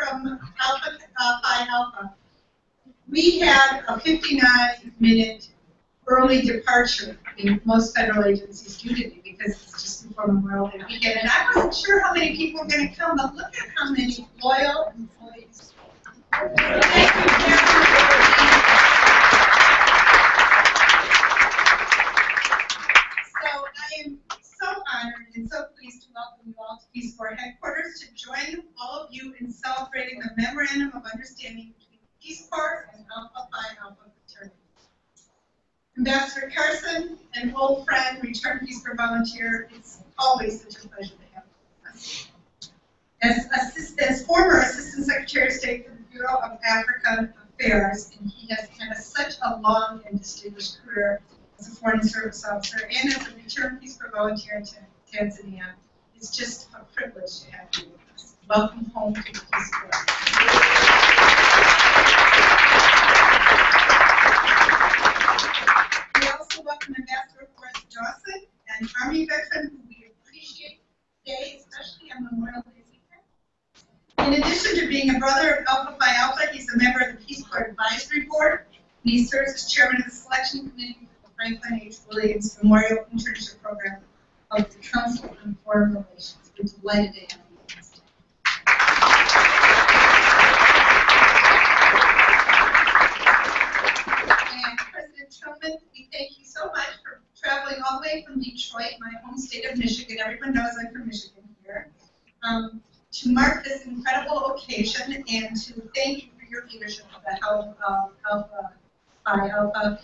from Alpha Phi Alpha. We had a 59-minute early departure in most federal agencies due to me because it's just before Memorial Day weekend, and I wasn't sure how many people were going to come, but look at how many loyal employees. Thank you, So I am so honored and so pleased to welcome you all to Peace Corps headquarters to join all of you in celebrating the Memorandum of Understanding between Peace Corps and Alpha Phi Alpha Fraternity. Ambassador Carson, an old friend, returned Peace Corps volunteer, it's always such a pleasure to have you with us. As former Assistant Secretary of State for the Bureau of African Affairs, and he has had such a long and distinguished career as a Foreign Service Officer and as a returned Peace Corps volunteer in Tanzania, it's just a privilege to have you with us. Welcome home to the Peace Corps. We also welcome Ambassador Forrest Dawson, an Army veteran who we appreciate today, especially on Memorial Day weekend. In addition to being a brother of Alpha Phi Alpha, he's a member of the Peace Corps Advisory Board, and he serves as chairman of the selection committee for the Franklin H. Williams Memorial Internship Program of the Council on Foreign Relations. We're delighted to have you with us today. Tillman, we thank you so much for traveling all the way from Detroit, my home state of Michigan. Everyone knows I'm from Michigan here. To mark this incredible occasion and to thank you for your leadership of the health of Alpha Phi Alpha.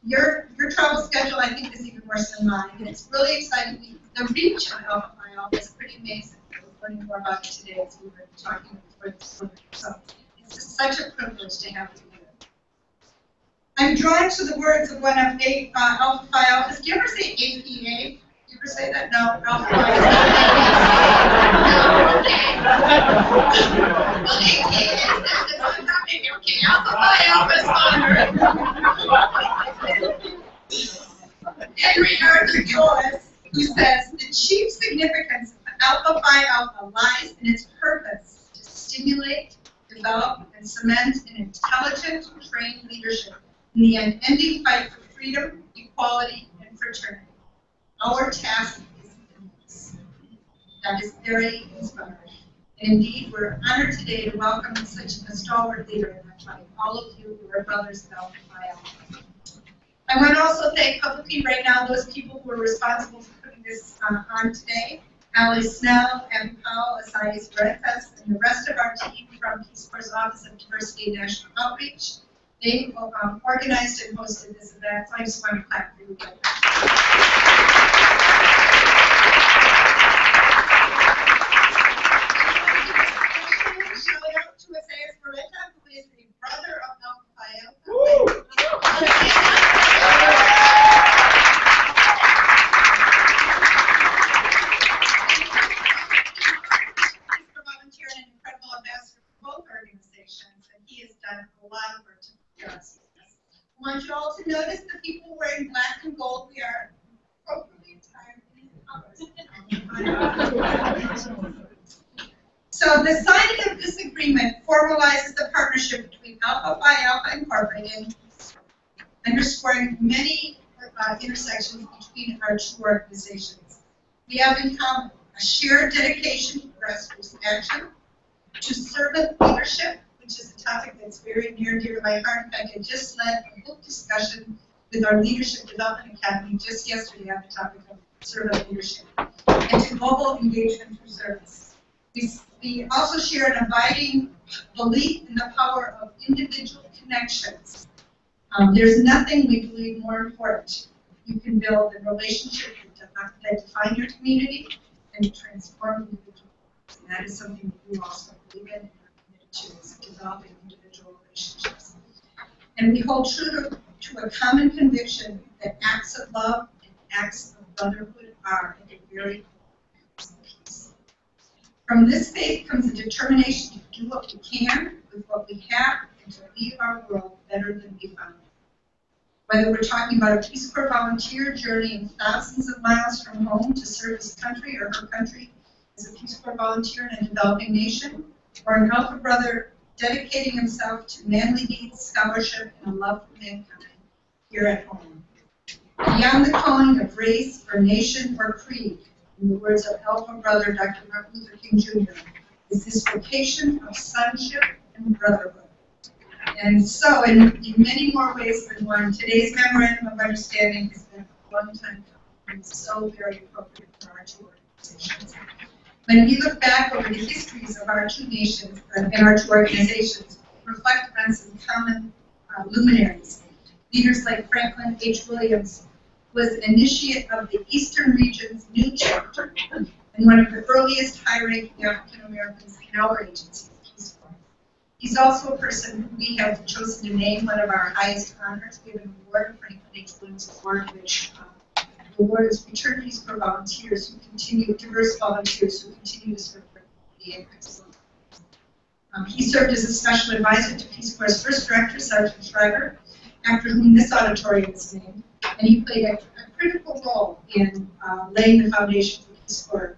Your travel schedule, I think, is even worse than mine, and it's really exciting. The reach of Alpha Phi Alpha is pretty amazing. We're learning more about it today as we were talking before this morning. So it's just such a privilege to have you here. I'm drawn to the words of one of Alpha Phi Alpha's. Do you ever say APA? Do you ever say that? No, Alpha Phi Alpha. Okay, Alpha Phi Alpha's honor. Henry Arthur Joyce, who says, the chief significance of Alpha Phi Alpha lies in its purpose to stimulate, develop, and cement an intelligent, trained leadership in the unending fight for freedom, equality, and fraternity. Our task is endless. That is very inspiring. And indeed, we're honored today to welcome such a stalwart leader in that fight. All of you who are brothers of Alpha Phi Alpha. I want to also thank publicly right now those people who are responsible for putting this on today. Ali Snell, Evan Powell, Asais Bretas, and the rest of our team from Peace Corps' Office of Diversity and National Outreach. They organized and hosted this event, so I just want to clap for you. Shout out to Asais Beretta, who is a brother of Alpha Phi Alpha. He's a volunteer and an incredible ambassador for both organizations, and he has done a lot of work to Yes. I want you all to notice the people wearing black and gold. We are appropriately attired. So the signing of this agreement formalizes the partnership between Alpha Phi Alpha Incorporated, underscoring many intersections between our two organizations. We have in common a shared dedication to grassroots action, to servant leadership, which is a topic that's very near and dear to my heart. In fact, I just led a book discussion with our Leadership Development Academy just yesterday on the topic of servant leadership, and to global engagement through service. We also share an abiding belief in the power of individual connections. There's nothing we believe more important you can build than relationships that define your community and transform individuals. And that is something that we also believe in. To developing individual relationships. And we hold true to a common conviction that acts of love and acts of brotherhood are at the very core of peace. From this faith comes a determination to do what we can with what we have and to leave our world better than we found it. Whether we're talking about a Peace Corps volunteer journeying thousands of miles from home to serve his country or her country as a Peace Corps volunteer in a developing nation, or an Alpha brother dedicating himself to manly deeds, scholarship, and a love for mankind here at home. Beyond the calling of race or nation or creed, in the words of Alpha brother Dr. Martin Luther King Jr., is this vocation of sonship and brotherhood. And so, in many more ways than one, today's Memorandum of Understanding has been a long time coming and so very appropriate for our two organizations. When we look back over the histories of our two nations and our two organizations, reflect on some common luminaries. Leaders like Franklin H. Williams was an initiate of the Eastern Region's new chapter and one of the earliest high-ranking African Americans in our agency, Peace Corps. He's also a person who we have chosen to name one of our highest honors. We have an award, Franklin H. Williams Award, which the award is fraternities for volunteers who continue, diverse volunteers who continue to serve for the excellence. He served as a special advisor to Peace Corps' first director, Sergeant Schreiber, after whom this auditorium is named, and he played a critical role in laying the foundation for Peace Corps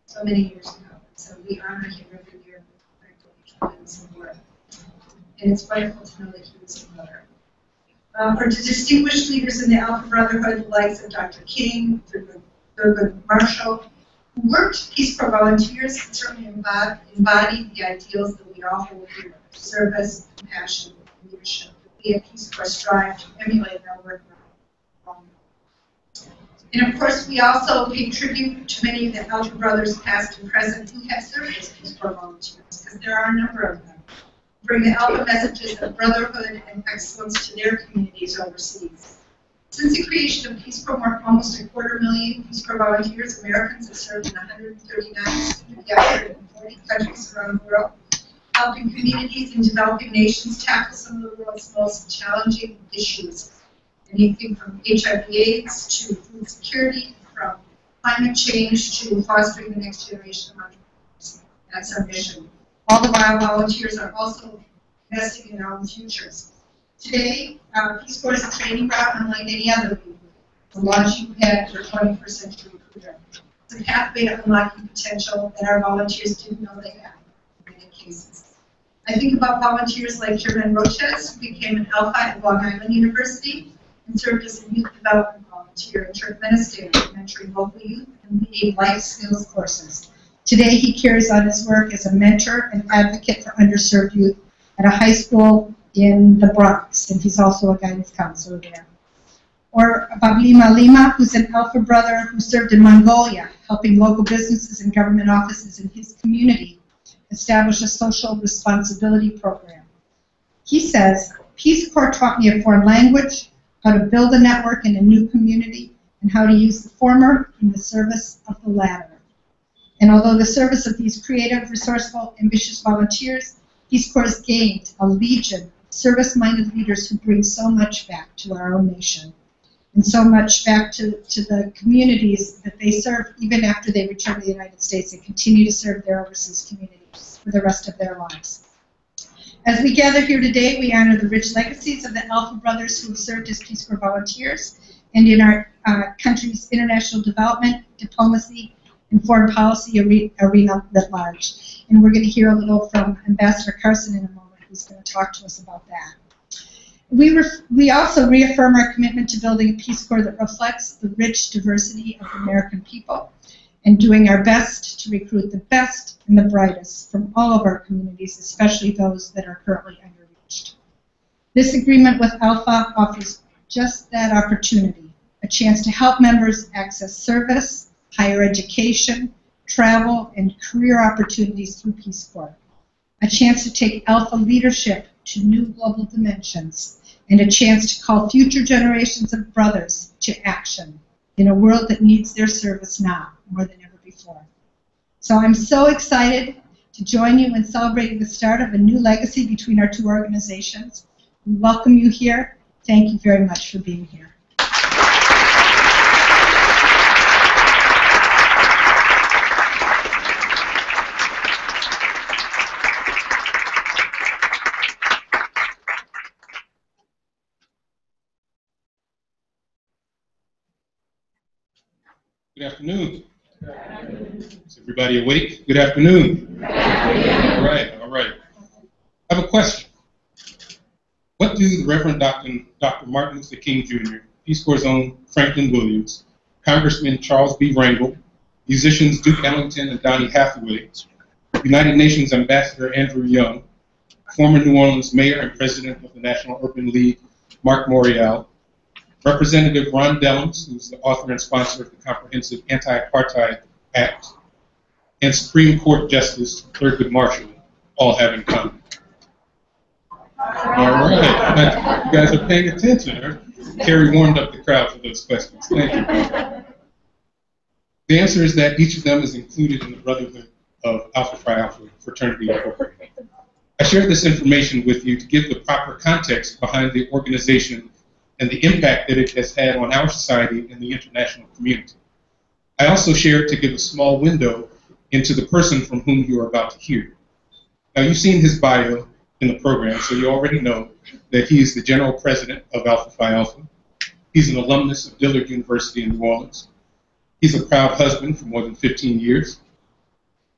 so many years ago. So we honor him every year with Franklin H. Williams Award. And it's wonderful to know that he was a brother. For distinguished leaders in the Alpha Brotherhood, the likes of Dr. King, Thurgood Marshall, who worked Peace Corps volunteers and certainly embodied the ideals that we all hold dear: service, compassion, and leadership. We at Peace Corps strive to emulate our work. And of course, we also pay tribute to many of the Alpha brothers, past and present, who have served as Peace Corps volunteers, because there are a number of them. Bring the Alpha messages of brotherhood and excellence to their communities overseas. Since the creation of Peace Corps, almost 250,000 Peace Corps volunteers, Americans have served in 140 countries around the world, helping communities in developing nations tackle some of the world's most challenging issues. Anything from HIV/AIDS to food security, from climate change to fostering the next generation of entrepreneurs. That's our mission. All the while, volunteers are also investing in our own futures. Today, Peace Corps is a training route unlike any other movement. The launching pad for 21st century recruiter. It's a pathway to unlocking potential that our volunteers didn't know they had in many cases. I think about volunteers like Germaine Roches, who became an Alpha at Long Island University and served as a youth development volunteer in Turkmenistan, mentoring local youth and leading life skills courses. Today, he carries on his work as a mentor and advocate for underserved youth at a high school in the Bronx, and he's also a guidance counselor there. Or about Lima, who's an Alpha brother who served in Mongolia, helping local businesses and government offices in his community establish a social responsibility program. He says, Peace Corps taught me a foreign language, how to build a network in a new community, and how to use the former in the service of the latter. And although the service of these creative, resourceful, ambitious volunteers, Peace Corps has gained a legion of service-minded leaders who bring so much back to our own nation, and so much back to the communities that they serve even after they return to the United States and continue to serve their overseas communities for the rest of their lives. As we gather here today, we honor the rich legacies of the Alpha brothers who have served as Peace Corps volunteers and in our country's international development, diplomacy, and foreign policy arena at large. And we're going to hear a little from Ambassador Carson in a moment, who's going to talk to us about that. We also reaffirm our commitment to building a Peace Corps that reflects the rich diversity of the American people and doing our best to recruit the best and the brightest from all of our communities, especially those that are currently underreached. This agreement with Alpha offers just that opportunity, a chance to help members access service, higher education, travel, and career opportunities through Peace Corps, a chance to take Alpha leadership to new global dimensions, and a chance to call future generations of brothers to action in a world that needs their service now more than ever before. So I'm so excited to join you in celebrating the start of a new legacy between our two organizations. We welcome you here. Thank you very much for being here. Good afternoon. Is everybody awake? Good afternoon. All right. question: what do the Reverend Dr. Martin Luther King Jr., Peace Corps' own Franklin Williams, Congressman Charles B. Rangel, musicians Duke Ellington and Donny Hathaway, United Nations Ambassador Andrew Young, former New Orleans Mayor and President of the National Urban League, Mark Morial, Representative Ron Dellums, who's the author and sponsor of the Comprehensive Anti-Apartheid Act, and Supreme Court Justice Thurgood Marshall, all have in common. All right, you guys are paying attention. Huh? Carrie warmed up the crowd for those questions. Thank you. The answer is that each of them is included in the Brotherhood of Alpha Phi Alpha Fraternity Incorporated. I share this information with you to give the proper context behind the organization and the impact that it has had on our society and the international community. I also share it to give a small window into the person from whom you are about to hear. Now, you've seen his bio in the program, so you already know that he is the General President of Alpha Phi Alpha. He's an alumnus of Dillard University in New Orleans. He's a proud husband for more than 15 years.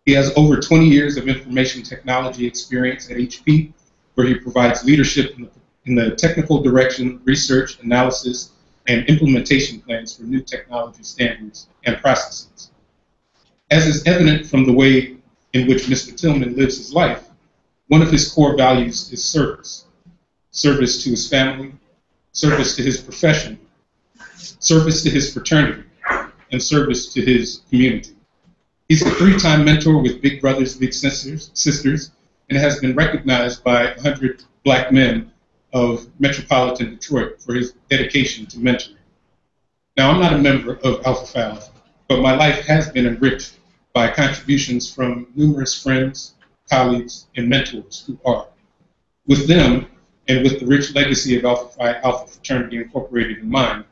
He has over 20 years of information technology experience at HP, where he provides leadership in the technical direction, research, analysis, and implementation plans for new technology standards and processes. As is evident from the way in which Mr. Tillman lives his life, one of his core values is service. Service to his family, service to his profession, service to his fraternity, and service to his community. He's a 3-time mentor with Big Brothers Big Sisters, and has been recognized by 100 Black men of metropolitan Detroit for his dedication to mentoring. Now, I'm not a member of Alpha Phi Alpha, but my life has been enriched by contributions from numerous friends, colleagues, and mentors who are. With them, and with the rich legacy of Alpha Phi Alpha Fraternity Incorporated in mind,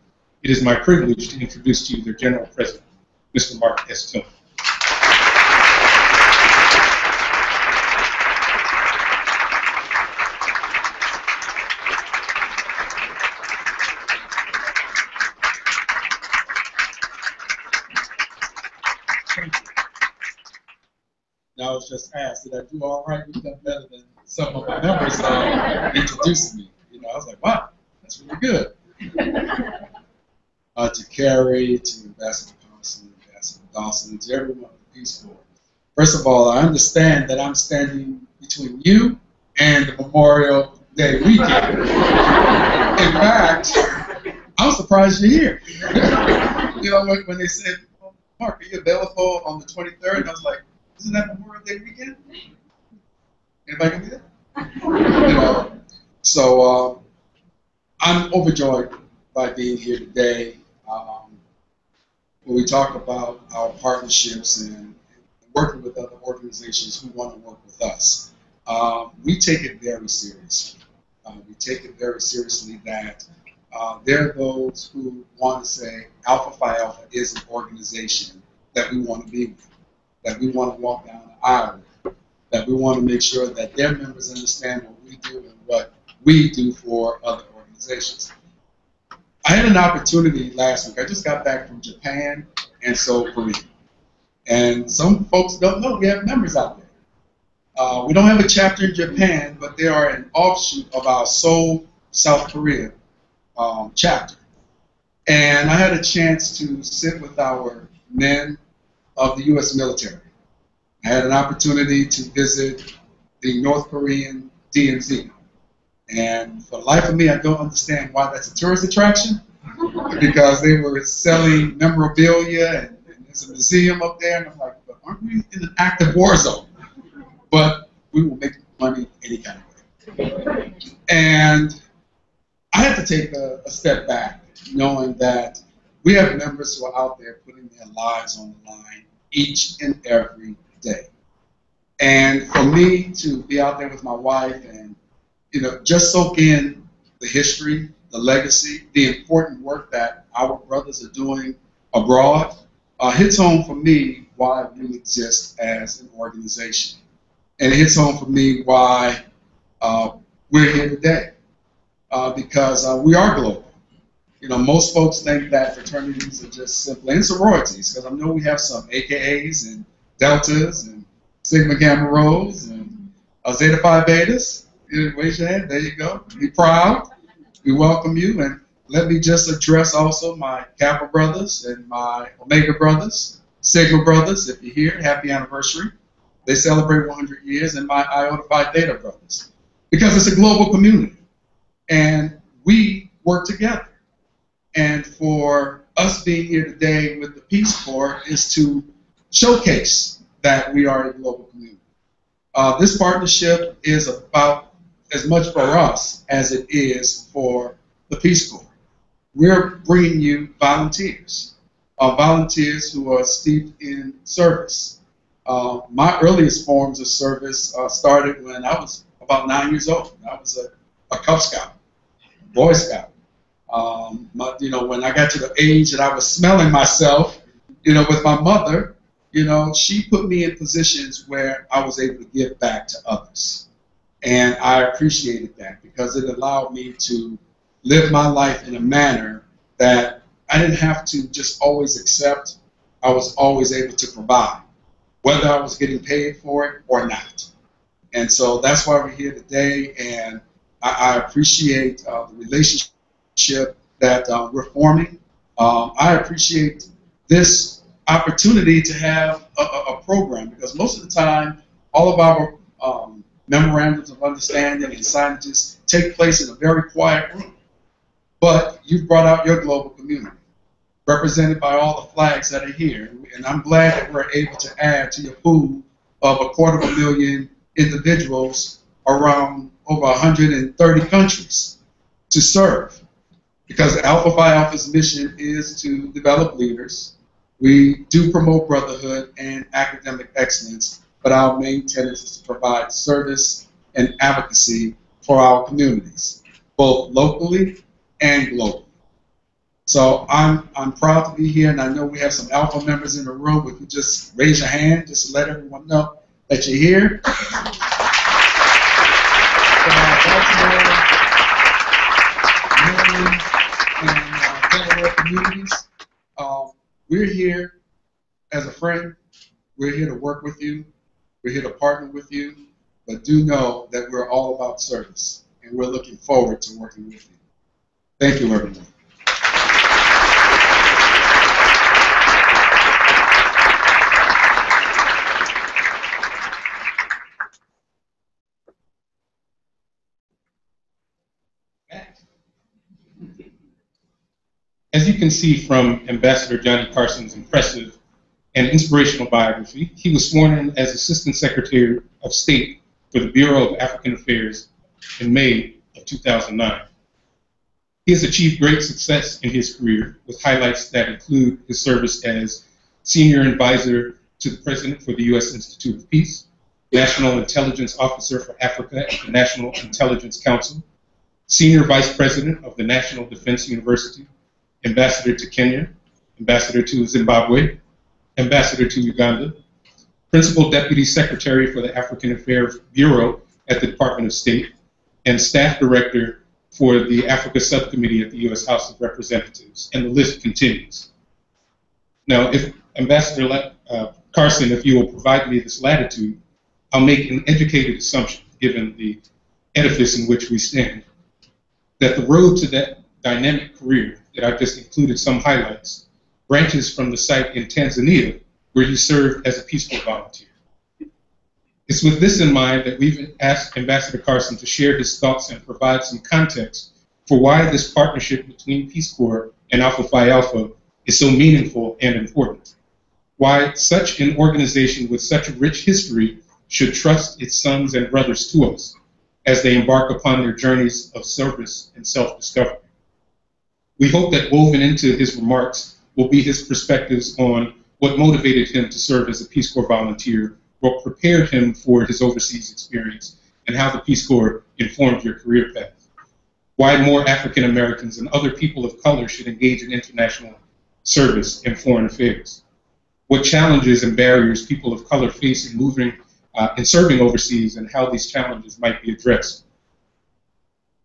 it is my privilege to introduce to you their General President, Mr. Mark S. Tillman. Now, I was just asked, did I do all right? You've done better than some of my members introducing me. You know, I was like, wow, that's really good. To Carrie, to Ambassador Carson, Ambassador Dawson, and to everyone at the Peace Corps. First of all, I understand that I'm standing between you and the Memorial Day weekend. In fact, I'm surprised you're here. You know, when they said, oh, Mark, are you available on the 23rd? And I was like, isn't that Memorial Day weekend? Anybody can do that? You know, so I'm overjoyed by being here today. When we talk about our partnerships and working with other organizations who want to work with us, we take it very seriously. We take it very seriously that there are those who want to say Alpha Phi Alpha is an organization that we want to be with, that we want to walk down the aisle with, that we want to make sure that their members understand what we do and what we do for other organizations. I had an opportunity last week. I just got back from Japan and Seoul, Korea. And some folks don't know we have members out there. We don't have a chapter in Japan, but they are an offshoot of our Seoul, South Korea chapter. And I had a chance to sit with our men of the U.S. military. I had an opportunity to visit the North Korean DMZ. And for the life of me, I don't understand why that's a tourist attraction, because they were selling memorabilia and there's a museum up there, and I'm like, but aren't we in an active war zone? But we will make money any kind of way. And I had to take a step back, knowing that we have members who are out there putting their lives on the line each and every day. And for me to be out there with my wife and, you know, just soak in the history, the legacy, the important work that our brothers are doing abroad, hits home for me why we exist as an organization. And it hits home for me why we're here today, because we are global. You know, most folks think that fraternities are just simply, and sororities, because I know we have some AKAs and Deltas and Sigma Gamma Rhos and Zeta Phi Betas. Raise your hand. There you go. Be proud. We welcome you. And let me just address also my Kappa brothers and my Omega brothers, Sigma brothers. If you're here, happy anniversary. They celebrate 100 years. And my Iota Phi Theta brothers. Because it's a global community. And we work together. And for us being here today with the Peace Corps is to showcase that we are a global community. This partnership is about as much for us as it is for the Peace Corps. We're bringing you volunteers, volunteers who are steeped in service. My earliest forms of service started when I was about 9 years old. I was a Cub Scout, Boy Scout. When I got to the age that I was smelling myself, with my mother, she put me in positions where I was able to give back to others. And I appreciated that because it allowed me to live my life in a manner that I didn't have to just always accept. I was always able to provide, whether I was getting paid for it or not. And so that's why we're here today, and I appreciate the relationship that we're forming. I appreciate this opportunity to have a program, because most of the time, all of our memorandums of understanding and signages take place in a very quiet room. But you've brought out your global community, represented by all the flags that are here. And I'm glad that we're able to add to your pool of 250,000 individuals around over 130 countries to serve. Because Alpha Phi Alpha's mission is to develop leaders. We do promote brotherhood and academic excellence, but our main tenet is to provide service and advocacy for our communities, both locally and globally. So I'm proud to be here, and I know we have some Alpha members in the room. If you just raise your hand, just to let everyone know that you're here. Communities. We're here as a friend. We're here to work with you. We're here to partner with you. But do know that we're all about service, and we're looking forward to working with you. Thank you, everyone. As you can see from Ambassador Johnnie Carson's impressive and inspirational biography, he was sworn in as Assistant Secretary of State for the Bureau of African Affairs in May of 2009. He has achieved great success in his career, with highlights that include his service as Senior Advisor to the President for the U.S. Institute of Peace, National Intelligence Officer for Africa at the National Intelligence Council, Senior Vice President of the National Defense University, Ambassador to Kenya, Ambassador to Zimbabwe, Ambassador to Uganda, Principal Deputy Secretary for the African Affairs Bureau at the Department of State, and Staff Director for the Africa Subcommittee at the U.S. House of Representatives, and the list continues. Now, if Ambassador Carson, if you will provide me this latitude, I'll make an educated assumption, given the edifice in which we stand, that the road to that dynamic career that I've just included some highlights branches from the site in Tanzania where you served as a Peace Corps volunteer. It's with this in mind that we've asked Ambassador Carson to share his thoughts and provide some context for why this partnership between Peace Corps and Alpha Phi Alpha is so meaningful and important. Why such an organization with such a rich history should trust its sons and brothers to us as they embark upon their journeys of service and self-discovery. We hope that woven into his remarks will be his perspectives on what motivated him to serve as a Peace Corps volunteer, what prepared him for his overseas experience, and how the Peace Corps informed your career path. Why more African Americans and other people of color should engage in international service and foreign affairs. What challenges and barriers people of color face in moving and serving overseas, and how these challenges might be addressed.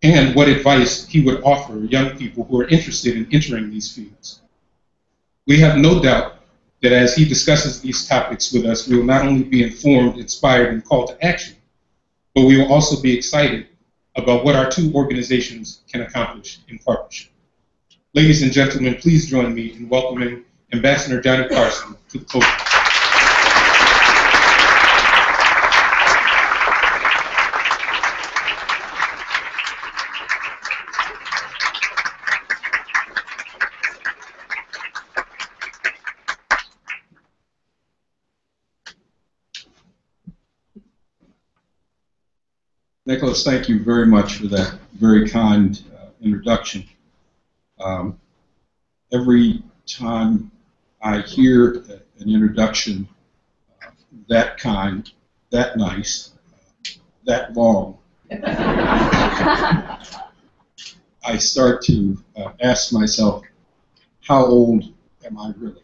And what advice he would offer young people who are interested in entering these fields. We have no doubt that as he discusses these topics with us, we will not only be informed, inspired, and called to action, but we will also be excited about what our two organizations can accomplish in partnership. Ladies and gentlemen, please join me in welcoming Ambassador Johnnie Carson to the podium. Nicholas, thank you very much for that very kind introduction. Every time I hear an introduction that kind, that nice, that long, I start to ask myself, how old am I really?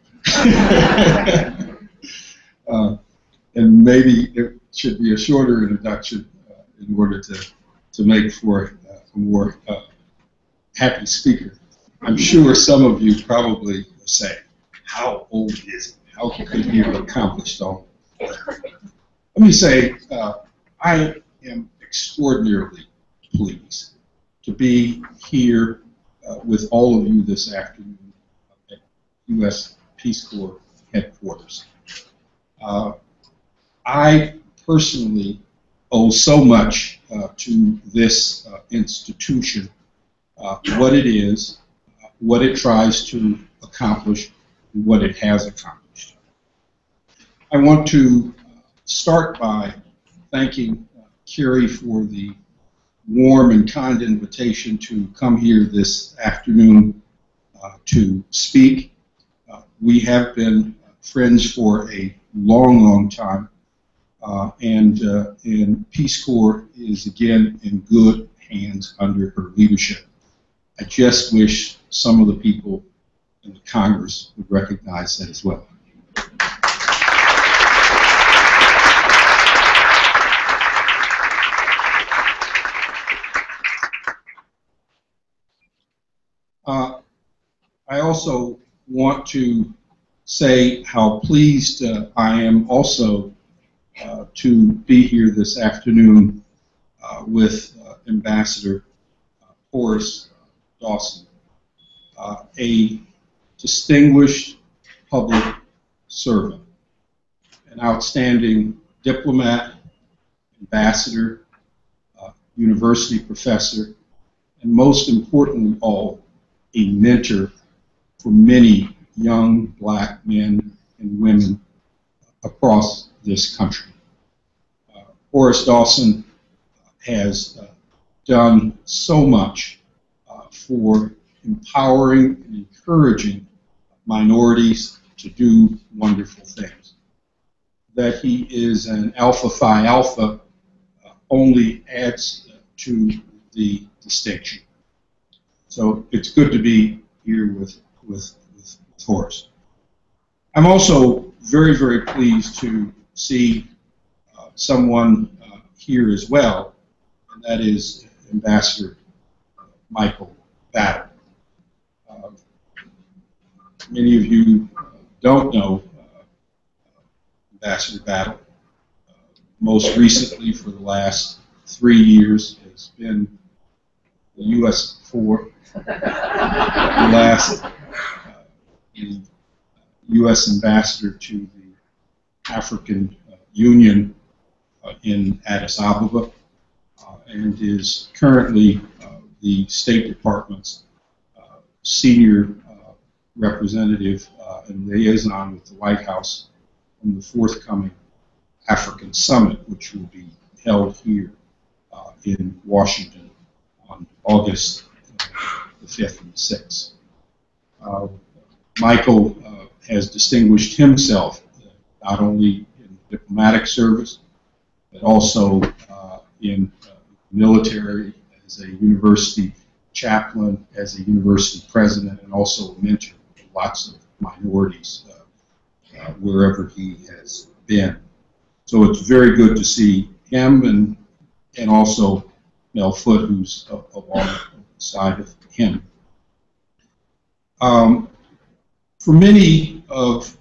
And maybe it should be a shorter introduction in order to make for a more happy speaker. I'm sure some of you probably say, how old is he? How could he have accomplished all that? Let me say, I am extraordinarily pleased to be here with all of you this afternoon at U.S. Peace Corps headquarters. I personally owe so much to this institution, what it is, what it tries to accomplish, and what it has accomplished. I want to start by thanking Carrie for the warm and kind invitation to come here this afternoon to speak. We have been friends for a long, long time. And Peace Corps is again in good hands under her leadership. I just wish some of the people in the Congress would recognize that as well. I also want to say how pleased I am also to be here this afternoon with Ambassador Horace Dawson, a distinguished public servant, an outstanding diplomat, ambassador, university professor, and most importantly all, a mentor for many young black men and women across this country. Horace Dawson has done so much for empowering and encouraging minorities to do wonderful things. That he is an Alpha Phi Alpha only adds to the distinction. So it's good to be here with Horace. I'm also very, very pleased to see someone here as well, and that is Ambassador Michael Battle. Many of you don't know Ambassador Battle. Most recently, for the last 3 years, has been the U.S. for the last the U.S. ambassador to the African Union in Addis Ababa, and is currently the State Department's senior representative and liaison with the White House on the forthcoming African Summit, which will be held here in Washington on August the 5th and 6th. Michael has distinguished himself not only in diplomatic service, but also in military, as a university chaplain, as a university president, and also a mentor to lots of minorities wherever he has been. So it's very good to see him and also Mel Foote, who's alongside of him. For many of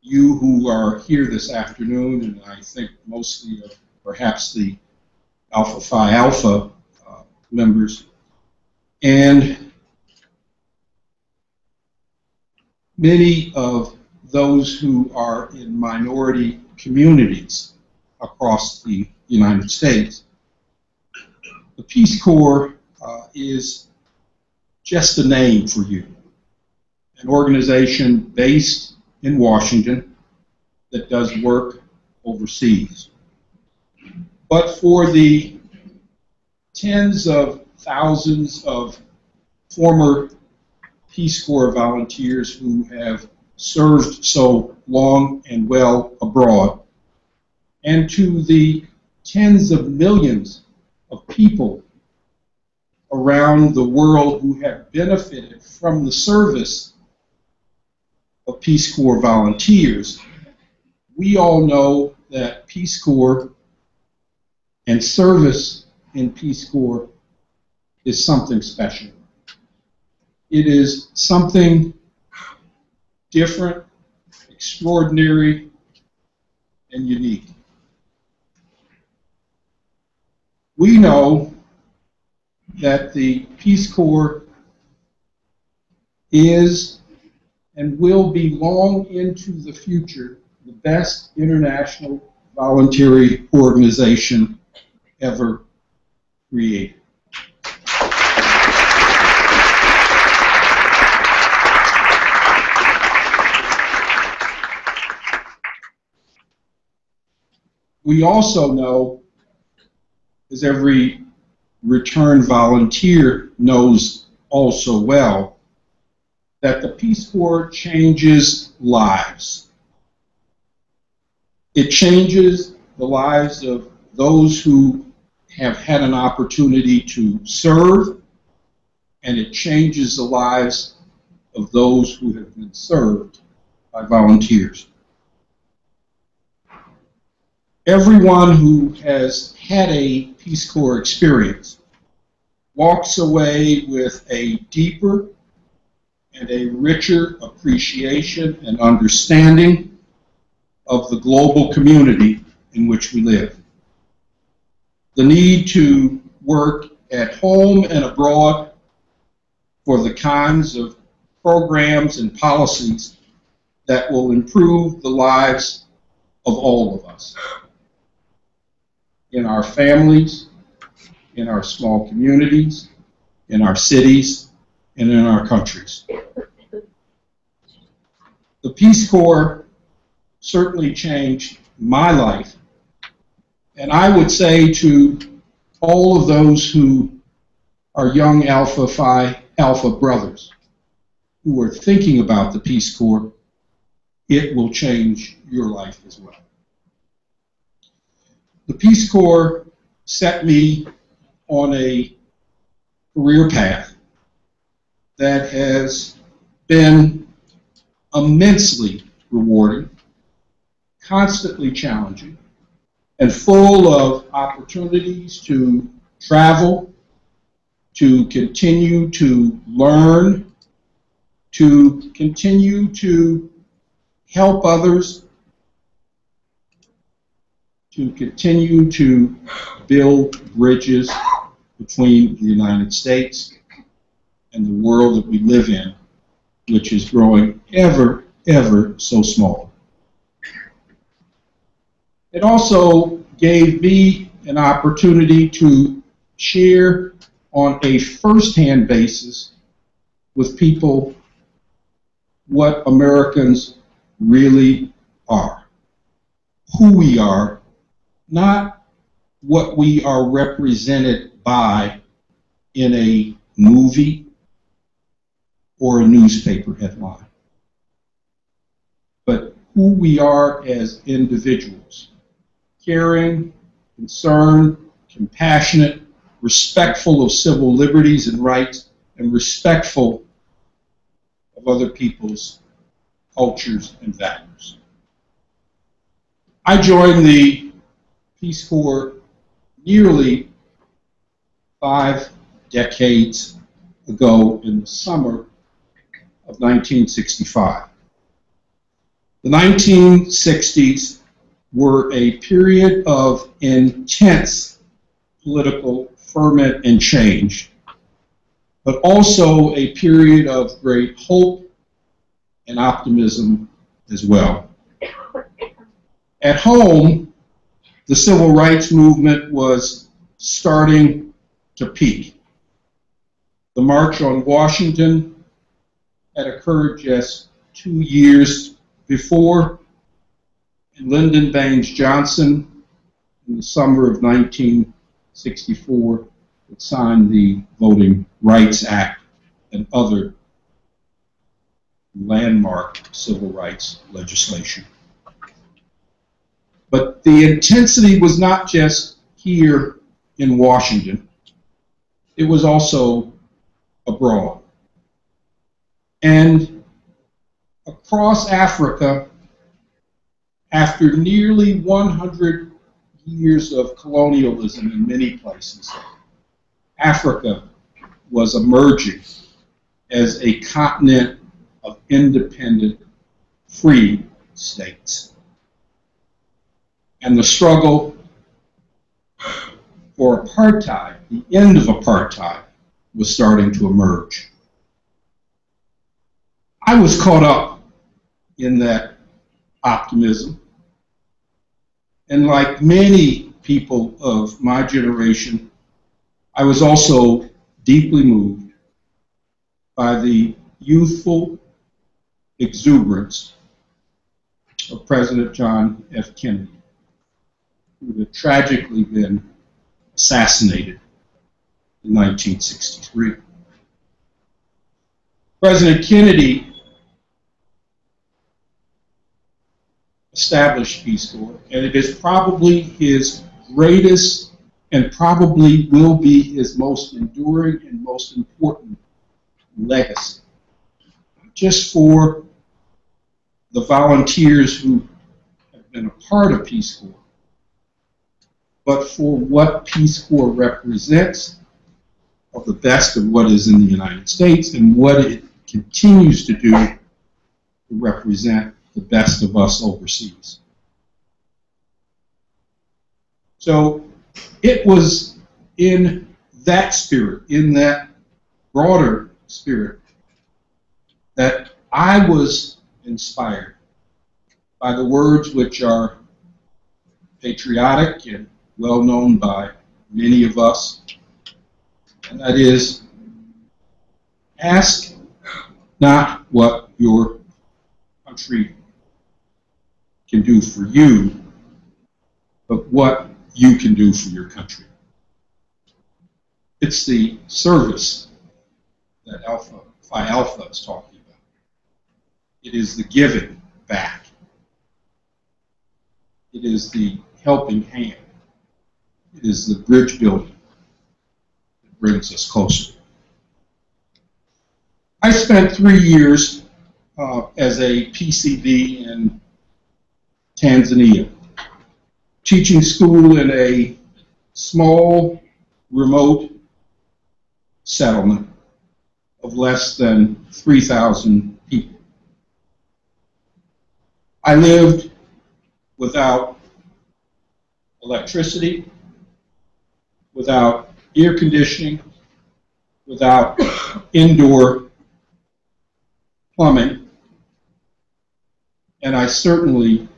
you who are here this afternoon, and I think mostly of perhaps the Alpha Phi Alpha members, and many of those who are in minority communities across the United States. The Peace Corps is just a name for you, an organization based in Washington that does work overseas. But for the tens of thousands of former Peace Corps volunteers who have served so long and well abroad, and to the tens of millions of people around the world who have benefited from the service of Peace Corps volunteers, we all know that Peace Corps and service in Peace Corps is something special. It is something different, extraordinary, and unique. We know that the Peace Corps is and will be long into the future the best international voluntary organization ever created. We also know, as every returned volunteer knows also well, that the Peace Corps changes lives. It changes the lives of those who have had an opportunity to serve, and it changes the lives of those who have been served by volunteers. Everyone who has had a Peace Corps experience walks away with a deeper and a richer appreciation and understanding of the global community in which we live. The need to work at home and abroad for the kinds of programs and policies that will improve the lives of all of us, in our families, in our small communities, in our cities, and in our countries. The Peace Corps certainly changed my life, and I would say to all of those who are young Alpha Phi Alpha brothers who are thinking about the Peace Corps, it will change your life as well. The Peace Corps set me on a career path that has been immensely rewarding, constantly challenging, and full of opportunities to travel, to continue to learn, to continue to help others, to continue to build bridges between the United States and the world that we live in, which is growing ever, ever so small. It also gave me an opportunity to share on a first-hand basis with people what Americans really are, who we are, not what we are represented by in a movie or a newspaper headline, but who we are as individuals, caring, concerned, compassionate, respectful of civil liberties and rights, and respectful of other people's cultures and values. I joined the Peace Corps nearly 5 decades ago in the summer of 1965. The 1960s were a period of intense political ferment and change, but also a period of great hope and optimism as well. At home, the civil rights movement was starting to peak. The March on Washington had occurred just 2 years before, and Lyndon Baines Johnson, in the summer of 1964, had signed the Voting Rights Act and other landmark civil rights legislation. But the intensity was not just here in Washington, it was also abroad. And across Africa, after nearly 100 years of colonialism in many places, Africa was emerging as a continent of independent, free states. And the struggle for apartheid, the end of apartheid, was starting to emerge. I was caught up in that optimism, and like many people of my generation, I was also deeply moved by the youthful exuberance of President John F. Kennedy, who had tragically been assassinated in 1963. President Kennedy established Peace Corps, and it is probably his greatest and probably will be his most enduring and most important legacy. Not just for the volunteers who have been a part of Peace Corps, but for what Peace Corps represents of the best of what is in the United States and what it continues to do to represent the best of us overseas. So it was in that spirit, in that broader spirit, that I was inspired by the words which are patriotic and well known by many of us, and that is, ask not what your country can do for you, but what you can do for your country. It's the service that Alpha Phi Alpha is talking about. It is the giving back. It is the helping hand. It is the bridge building that brings us closer. I spent 3 years as a PCD in Tanzania, teaching school in a small, remote settlement of less than 3,000 people. I lived without electricity, without air conditioning, without indoor plumbing, and I certainly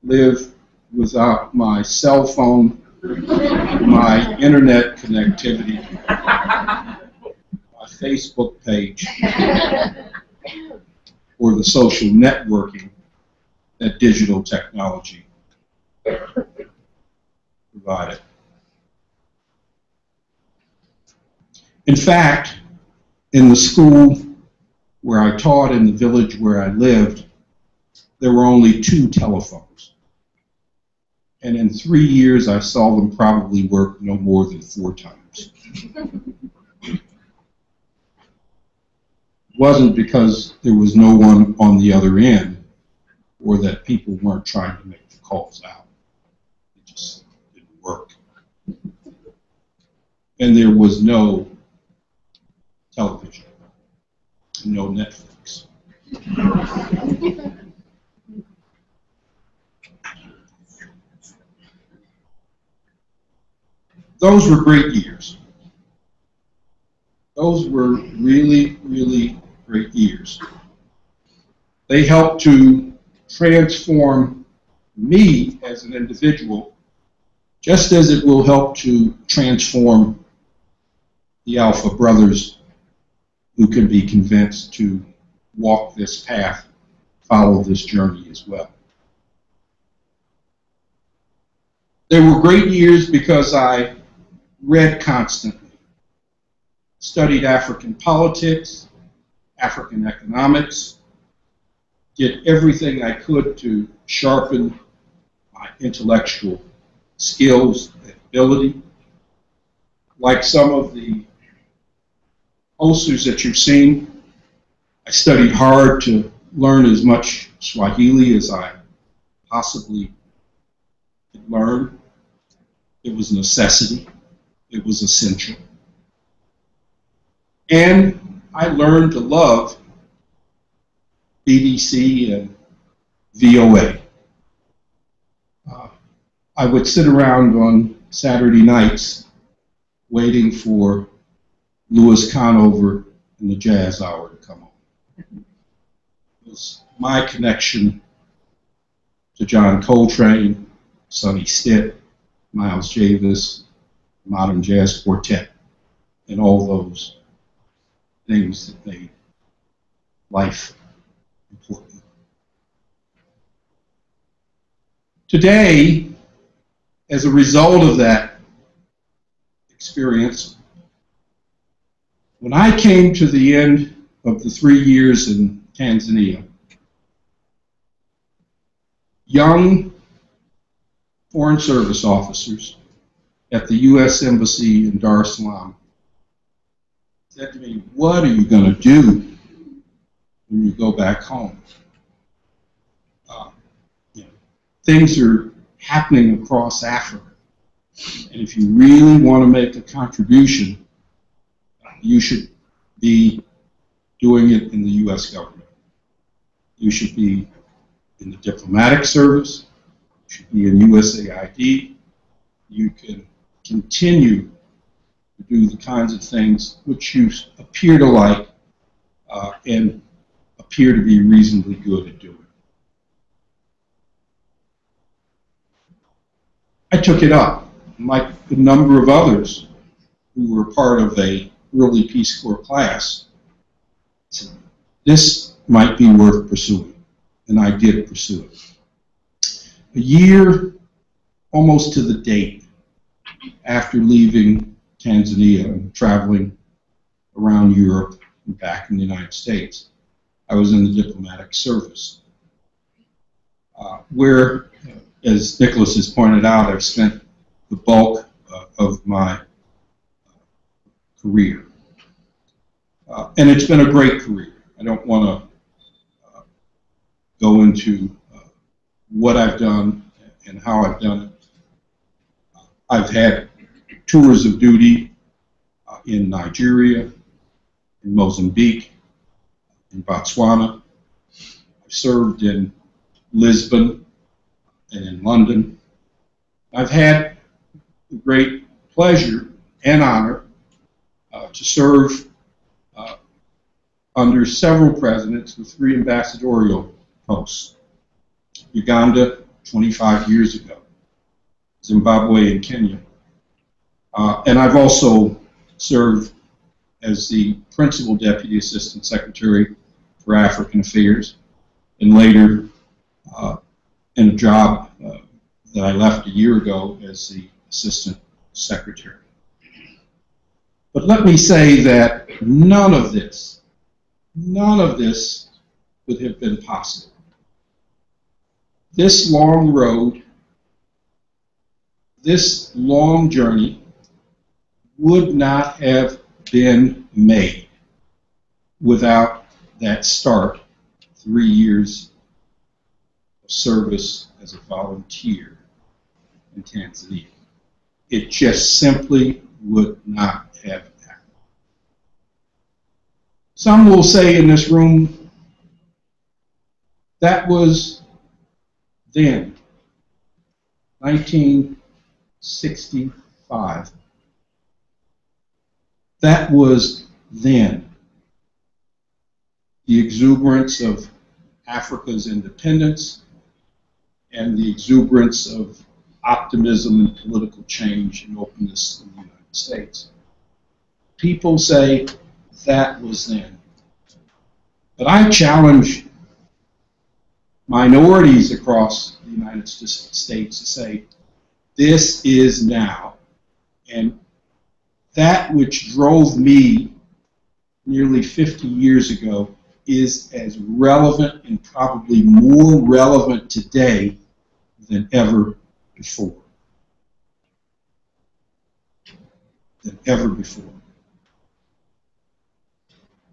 live without my cell phone, my internet connectivity, my Facebook page, or the social networking that digital technology provided. In fact, in the school where I taught, in the village where I lived, there were only 2 telephones. And in 3 years, I saw them probably work no more than 4 times. It wasn't because there was no one on the other end or that people weren't trying to make the calls out. It just didn't work. And there was no television, no Netflix. those were great years. Those were really, really great years. They helped to transform me as an individual, just as it will help to transform the Alpha brothers who can be convinced to walk this path, follow this journey as well. They were great years because I read constantly, studied African politics, African economics, did everything I could to sharpen my intellectual skills and ability. Like some of the posters that you've seen, I studied hard to learn as much Swahili as I possibly could learn. It was a necessity. It was essential. And I learned to love BBC and VOA. I would sit around on Saturday nights waiting for Louis Conover and the Jazz Hour to come on. It was my connection to John Coltrane, Sonny Stitt, Miles Davis, Modern Jazz Quartet, and all those things that made life important. Today, as a result of that experience, when I came to the end of the 3 years in Tanzania, young Foreign Service officers at the U.S. Embassy in Dar es Salaam said to me, "What are you going to do when you go back home? Things are happening across Africa, and if you really want to make a contribution, you should be doing it in the U.S. government. You should be in the diplomatic service. You should be in USAID. You can continue to do the kinds of things which you appear to like and appear to be reasonably good at doing." I took it up, like a number of others who were part of a early Peace Corps class. So this might be worth pursuing, and I did pursue it. A year, almost to the date, after leaving Tanzania and traveling around Europe and back in the United States, I was in the diplomatic service, where, as Nicholas has pointed out, I've spent the bulk of my career. And it's been a great career. I don't want to go into what I've done and how I've done it. I've had tours of duty in Nigeria, in Mozambique, in Botswana. I've served in Lisbon and in London. I've had the great pleasure and honor to serve under several presidents with 3 ambassadorial posts. Uganda, 25 years ago. Zimbabwe and Kenya. And I've also served as the Principal Deputy Assistant Secretary for African Affairs, and later in a job that I left a year ago as the Assistant Secretary. But let me say that none of this would have been possible. This long road, this long journey would not have been made without that start, 3 years of service as a volunteer in Tanzania. It just simply would not have happened. Some will say in this room, that was then, 1965. That was then. The exuberance of Africa's independence and the exuberance of optimism and political change and openness in the United States. People say that was then. But I challenge minorities across the United States to say, this is now. And that which drove me nearly 50 years ago is as relevant and probably more relevant today than ever before. Than ever before.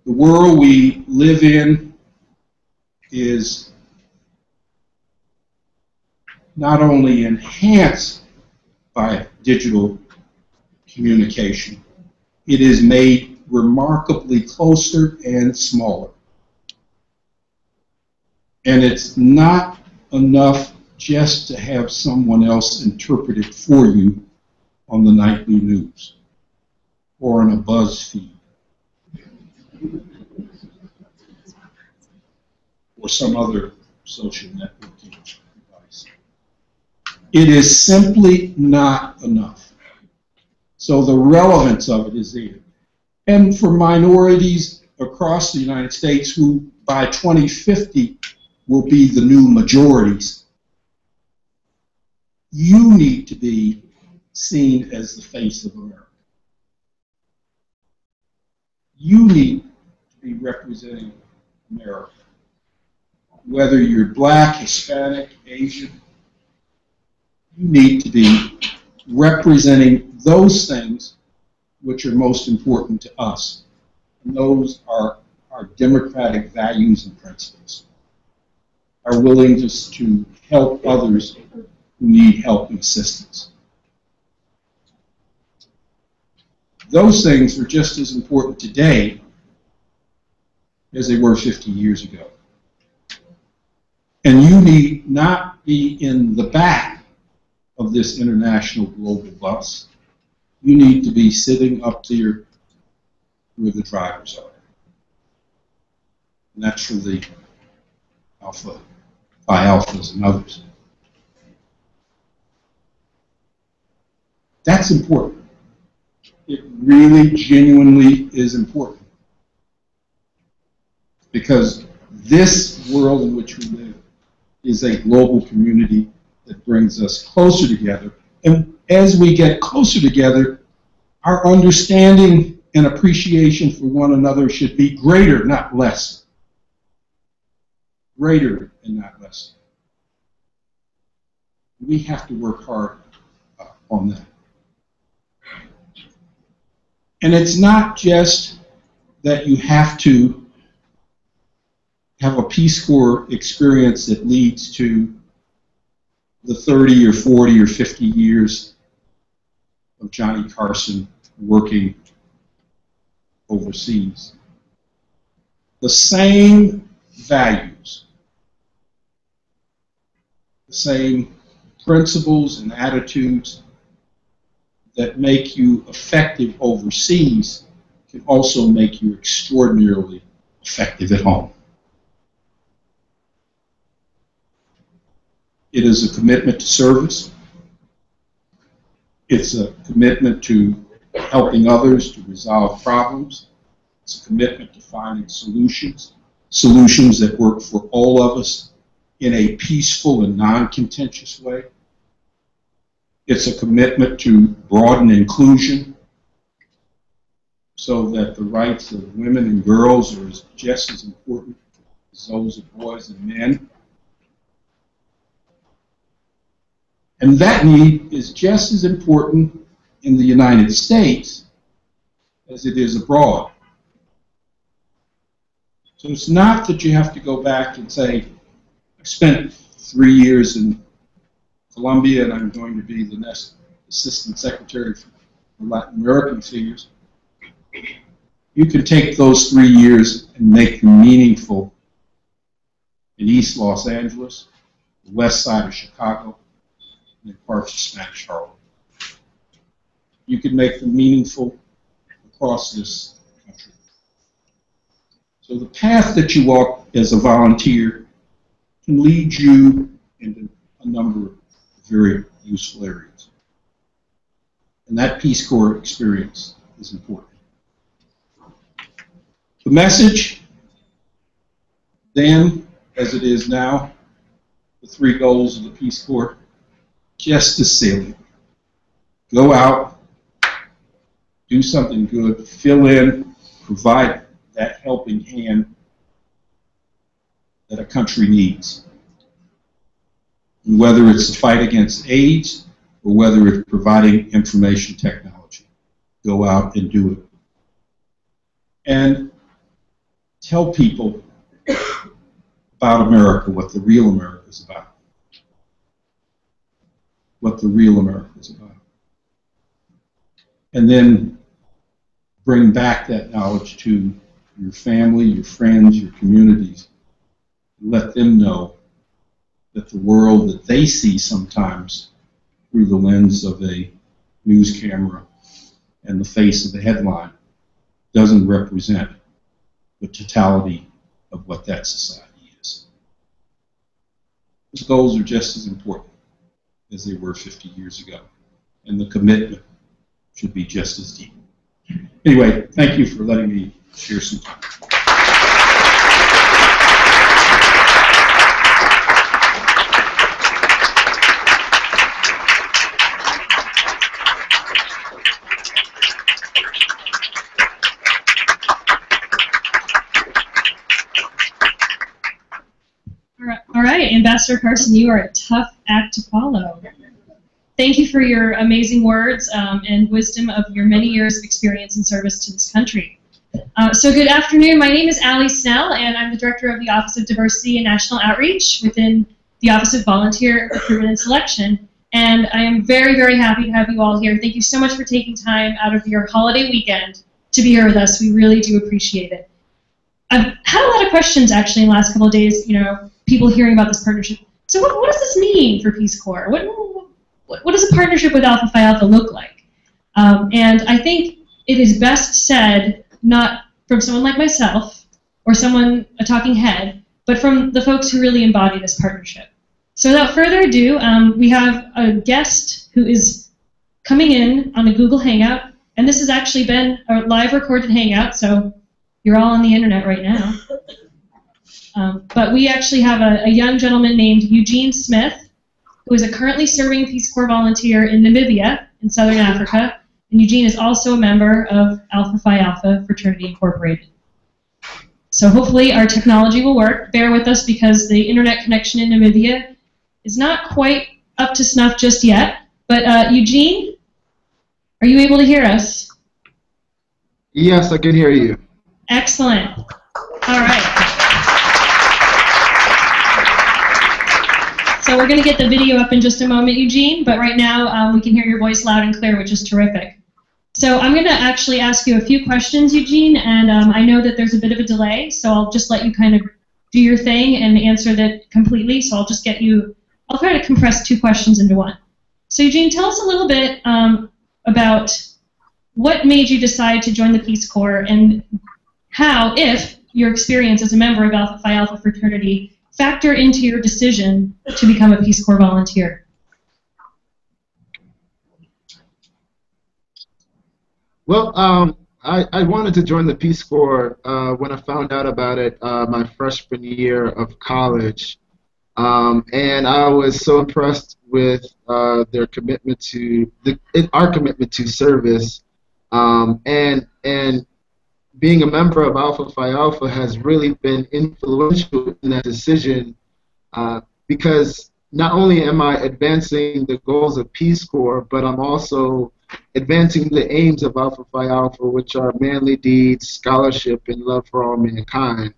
The world we live in is not only enhanced by digital communication, it is made remarkably closer and smaller. And it's not enough just to have someone else interpret it for you on the nightly news or on a buzz feed or some other social networking device. It is simply not enough. So the relevance of it is there. And for minorities across the United States who by 2050 will be the new majorities, you need to be seen as the face of America. You need to be representing America. Whether you're black, Hispanic, Asian, you need to be representing those things which are most important to us. And those are our democratic values and principles. Our willingness to help others who need help and assistance. Those things are just as important today as they were 50 years ago. And you need not be in the back of this international global bus. You need to be sitting up there where the drivers are. And that's for the Alpha Phi Alphas and others. That's important. It really, genuinely is important. Because this world in which we live is a global community that brings us closer together. And as we get closer together, our understanding and appreciation for one another should be greater, not less. Greater and not less. We have to work hard on that. And it's not just that you have to have a Peace Corps experience that leads to the 30 or 40 or 50 years of Johnnie Carson working overseas. The same values, the same principles and attitudes that make you effective overseas can also make you extraordinarily effective at home. It is a commitment to service. It's a commitment to helping others to resolve problems. It's a commitment to finding solutions, solutions that work for all of us in a peaceful and non-contentious way. It's a commitment to broaden inclusion so that the rights of women and girls are just as important as those of boys and men. And that need is just as important in the United States as it is abroad. So it's not that you have to go back and say, I spent 3 years in Colombia and I'm going to be the next Assistant Secretary for Latin American affairs. You can take those 3 years and make them meaningful in East Los Angeles, the west side of Chicago, and in parts of Spanish Harlem. You can make them meaningful across this country. So the path that you walk as a volunteer can lead you into a number of very useful areas. And that Peace Corps experience is important. The message, then, as it is now, the 3 goals of the Peace Corps, just as salient. Go out, do something good, fill in, provide that helping hand that a country needs. And whether it's the fight against AIDS or whether it's providing information technology, go out and do it. And tell people about America, what the real America is about. What the real America is about. And then bring back that knowledge to your family, your friends, your communities. Let them know that the world that they see sometimes through the lens of a news camera and the face of the headline doesn't represent the totality of what that society is. Those goals are just as important as they were 50 years ago, and the commitment should be just as deep. Anyway, thank you for letting me share some time. All right, Ambassador Carson, you are a tough act to follow. Thank you for your amazing words and wisdom of your many years of experience and service to this country. So good afternoon. My name is Allie Snell, and I'm the Director of the Office of Diversity and National Outreach within the Office of Volunteer Recruitment and Selection. And I am very, very happy to have you all here. Thank you so much for taking time out of your holiday weekend to be here with us. We really do appreciate it. I've had a lot of questions, actually, in the last couple of days, you know, people hearing about this partnership. So what does this mean for Peace Corps? What does a partnership with Alpha Phi Alpha look like? And I think it is best said not from someone like myself or someone, a talking head, but from the folks who really embody this partnership. So without further ado, we have a guest who is coming in on a Google Hangout, and this has actually been a live recorded Hangout, so you're all on the internet right now. But we actually have a young gentleman named Eugene Smith, who is a currently serving Peace Corps volunteer in Namibia in Southern Africa, and Eugene is also a member of Alpha Phi Alpha Fraternity Incorporated. So hopefully our technology will work. Bear with us because the internet connection in Namibia is not quite up to snuff just yet. But Eugene, are you able to hear us? Yes, I can hear you. Excellent. All right. So we're going to get the video up in just a moment, Eugene, but right now we can hear your voice loud and clear, which is terrific. So I'm going to actually ask you a few questions, Eugene, and I know that there's a bit of a delay, so I'll just let you kind of do your thing and answer that completely, so I'll just get you, I'll try to compress 2 questions into one. So Eugene, tell us a little bit about what made you decide to join the Peace Corps and how, if your experience as a member of Alpha Phi Alpha Fraternity factor into your decision to become a Peace Corps volunteer? Well, I wanted to join the Peace Corps when I found out about it my freshman year of college. And I was so impressed with their commitment to, our commitment to service. And being a member of Alpha Phi Alpha has really been influential in that decision because not only am I advancing the goals of Peace Corps, but I'm also advancing the aims of Alpha Phi Alpha, which are manly deeds, scholarship, and love for all mankind.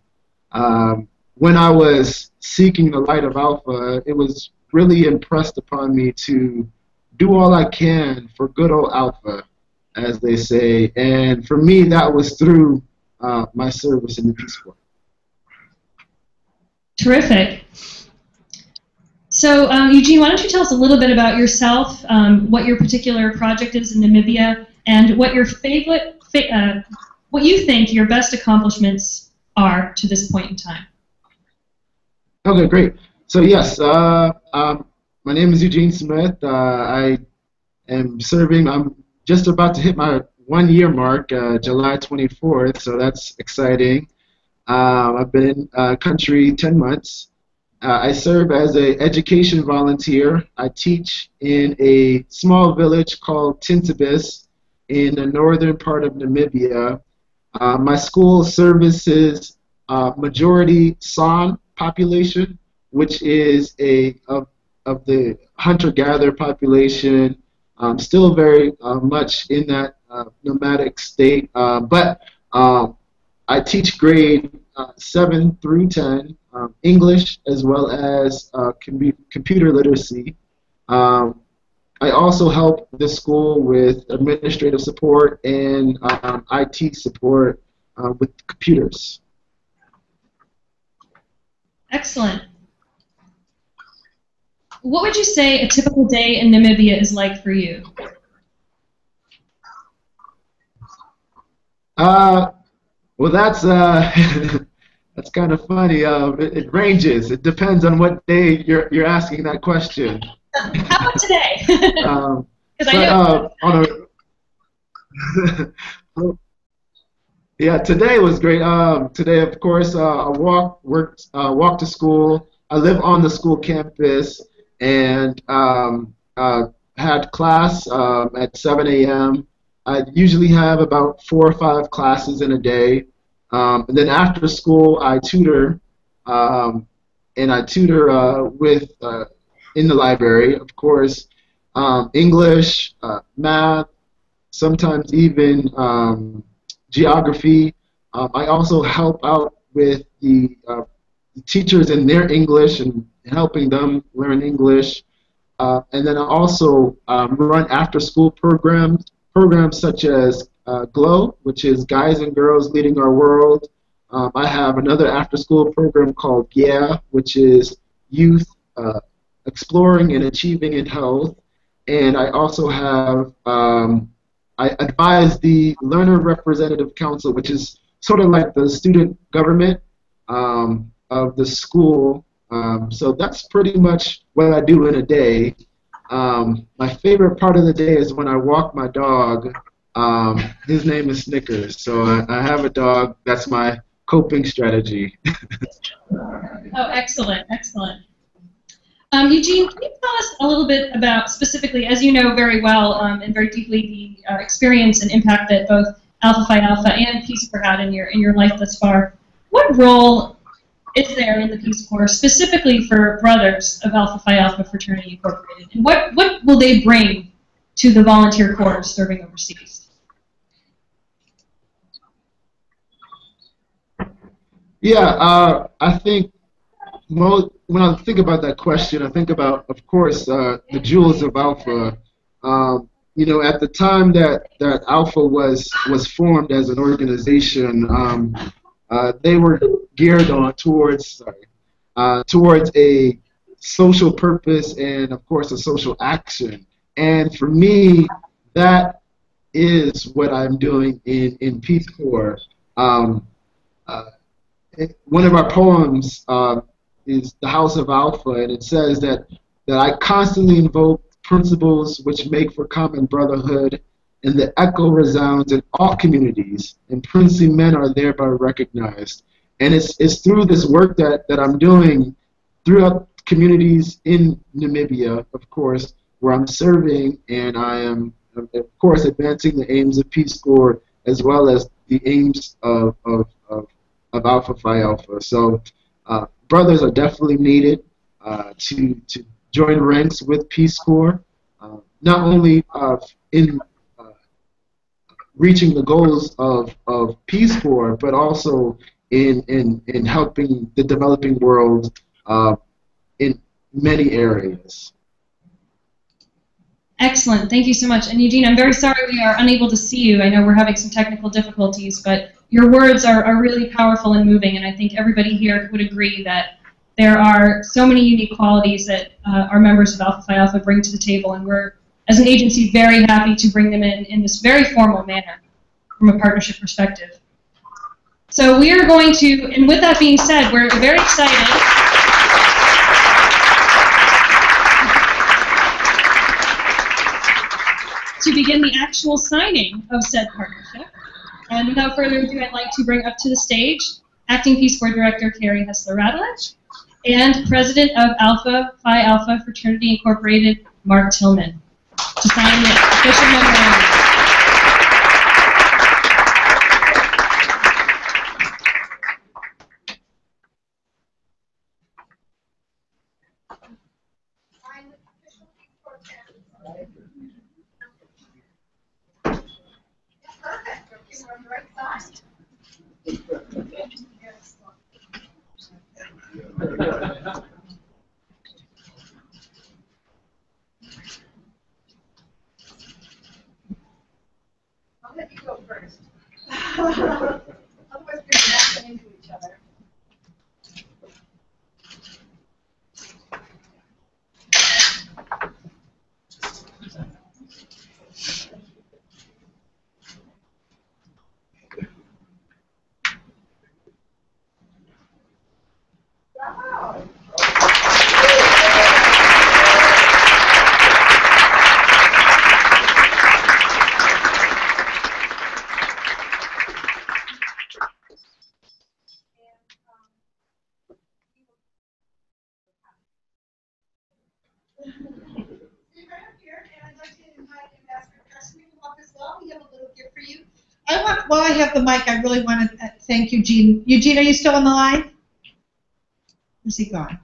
When I was seeking the light of Alpha, it was really impressed upon me to do all I can for good old Alpha, as they say, and for me that was through my service in the Peace Corps. Terrific. So Eugene, why don't you tell us a little bit about yourself, what your particular project is in Namibia, and what your favorite what you think your best accomplishments are to this point in time. Okay, great. So yes, my name is Eugene Smith. I am serving. I'm just about to hit my 1-year mark, July 24th. So that's exciting. I've been in country 10 months. I serve as an education volunteer. I teach in a small village called Tintabis in the northern part of Namibia. My school services majority San population, which is of the hunter-gatherer population, still very much in that nomadic state. But I teach grade 7 through 10, English as well as computer literacy. I also help the school with administrative support and IT support with computers. Excellent. What would you say a typical day in Namibia is like for you? Well, that's that's kind of funny. It ranges. It depends on what day you're asking that question. How about today? Because I know. Yeah, today was great. Today, of course, I walk to school. I live on the school campus, and had class at 7 a.m. I usually have about 4 or 5 classes in a day. And then after school, I tutor, and I tutor with in the library, of course, English, math, sometimes even geography. I also help out with the teachers in their English and helping them learn English. And then I also run after-school programs such as GLOW, which is Guys and Girls Leading Our World. I have another after-school program called GEA, which is Youth Exploring and Achieving in Health. And I also have, I advise the Learner Representative Council, which is sort of like the student government of the school. So that's pretty much what I do in a day. My favorite part of the day is when I walk my dog. His name is Snickers, so I have a dog. That's my coping strategy. Oh, excellent, excellent. Eugene, can you tell us a little bit about, specifically, as you know very well and very deeply, the experience and impact that both Alpha Phi Alpha and Peace Corps had in your life thus far? What role is there in the Peace Corps specifically for brothers of Alpha Phi Alpha Fraternity Incorporated, and what will they bring to the volunteer corps serving overseas? Yeah, I think when I think about that question, I think about, of course, the Jewels of Alpha. You know, at the time that Alpha was formed as an organization, they were geared on towards a social purpose and, of course, a social action. And for me, that is what I'm doing in Peace Corps. One of our poems is The House of Alpha, and it says that I constantly invoke principles which make for common brotherhood, and the echo resounds in all communities, and princely men are thereby recognized. And it's through this work that I'm doing throughout communities in Namibia, of course, where I'm serving, and I am, of course, advancing the aims of Peace Corps as well as the aims of Alpha Phi Alpha. So brothers are definitely needed to join ranks with Peace Corps, not only in reaching the goals of Peace Corps, but also in helping the developing world in many areas. Excellent. Thank you so much. And Eugene, I'm very sorry we are unable to see you. I know we're having some technical difficulties, but your words are really powerful and moving, and I think everybody here would agree that there are so many unique qualities that our members of Alpha Phi Alpha bring to the table, and we're, as an agency, very happy to bring them in this very formal manner. from a partnership perspective. So we are going to, and with that being said, we're very excited to begin the actual signing of said partnership. And without further ado, I'd like to bring up to the stage Acting Peace Corps Director Carrie Hessler-Radelich and President of Alpha Phi Alpha Fraternity Incorporated, Mark Tillman, to sign the official memorandum. I'll let you go first. Otherwise, we're going to back into each other. Wow. While I have the mic, I really want to thank Eugene. Eugene, are you still on the line? Where's he gone?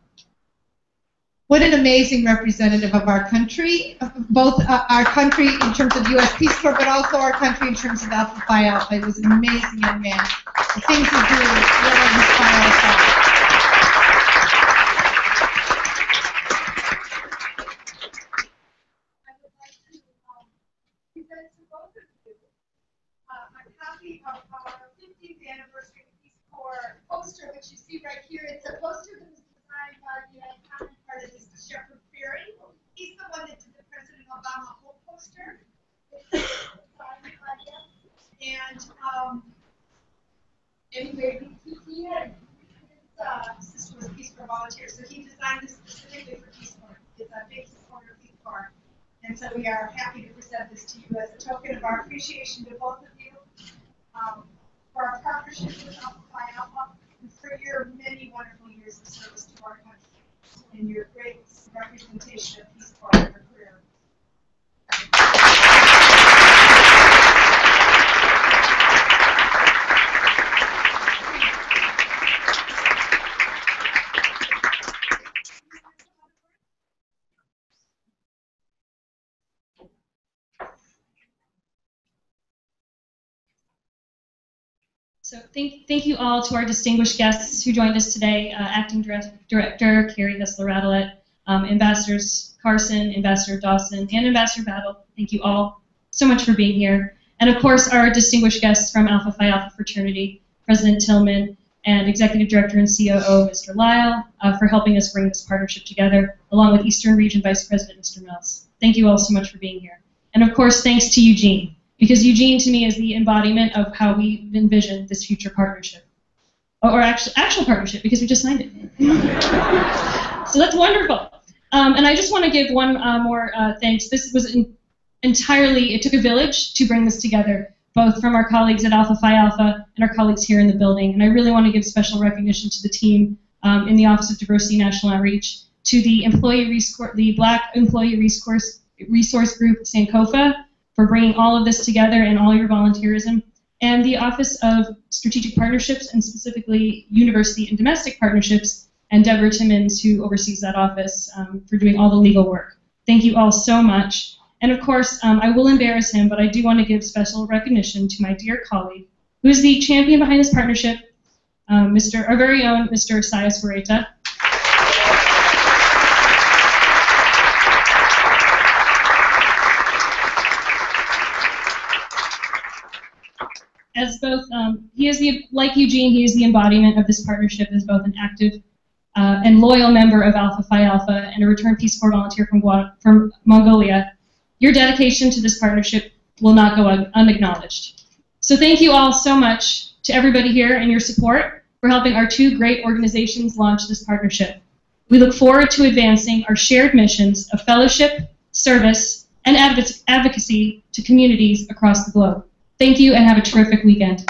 What an amazing representative of our country, both our country in terms of U.S. Peace Corps, but also our country in terms of Alpha Phi Alpha. He was an amazing young man. The things he do really inspire us all. Of our 50th anniversary Peace Corps poster, which you see right here. It's a poster that was designed by the iconic artist Shepard Fairey. He's the one that did the President Obama whole poster. And anyway, he had his sister was a Peace Corps volunteer, so he designed this specifically for Peace Corps. It's a big supporter of Peace Corps. And so we are happy to present this to you as a token of our appreciation to both of you. For our partnership with Alpha Phi Alpha, and for your many wonderful years of service to our country, and your great representation of Peace Corps in your career. So thank you all to our distinguished guests who joined us today, Acting Director Carrie Hessler-Radelich, Ambassadors Carson, Ambassador Dawson, and Ambassador Battle. Thank you all so much for being here. And of course, our distinguished guests from Alpha Phi Alpha Fraternity, President Tillman, and Executive Director and COO, Mr. Lyle, for helping us bring this partnership together, along with Eastern Region Vice President, Mr. Mills. Thank you all so much for being here. And of course, thanks to Eugene, because Eugene, to me, is the embodiment of how we envision this future partnership. Or actual partnership, because we just signed it. So that's wonderful. And I just want to give one more thanks. This was entirely, it took a village to bring this together, both from our colleagues at Alpha Phi Alpha and our colleagues here in the building. And I really want to give special recognition to the team in the Office of Diversity National Outreach, to the Black Employee Resource Group, Sankofa, for bringing all of this together and all your volunteerism, and the Office of Strategic Partnerships, and specifically University and Domestic Partnerships, and Deborah Timmons, who oversees that office, for doing all the legal work. Thank you all so much. And of course, I will embarrass him, but I do want to give special recognition to my dear colleague, who is the champion behind this partnership, our very own Mr. Sias Wareta. As both, he is like Eugene, he is the embodiment of this partnership as both an active and loyal member of Alpha Phi Alpha and a returned Peace Corps volunteer from Mongolia. Your dedication to this partnership will not go unacknowledged. So thank you all so much to everybody here and your support for helping our two great organizations launch this partnership. We look forward to advancing our shared missions of fellowship, service, and advocacy to communities across the globe. Thank you and have a terrific weekend.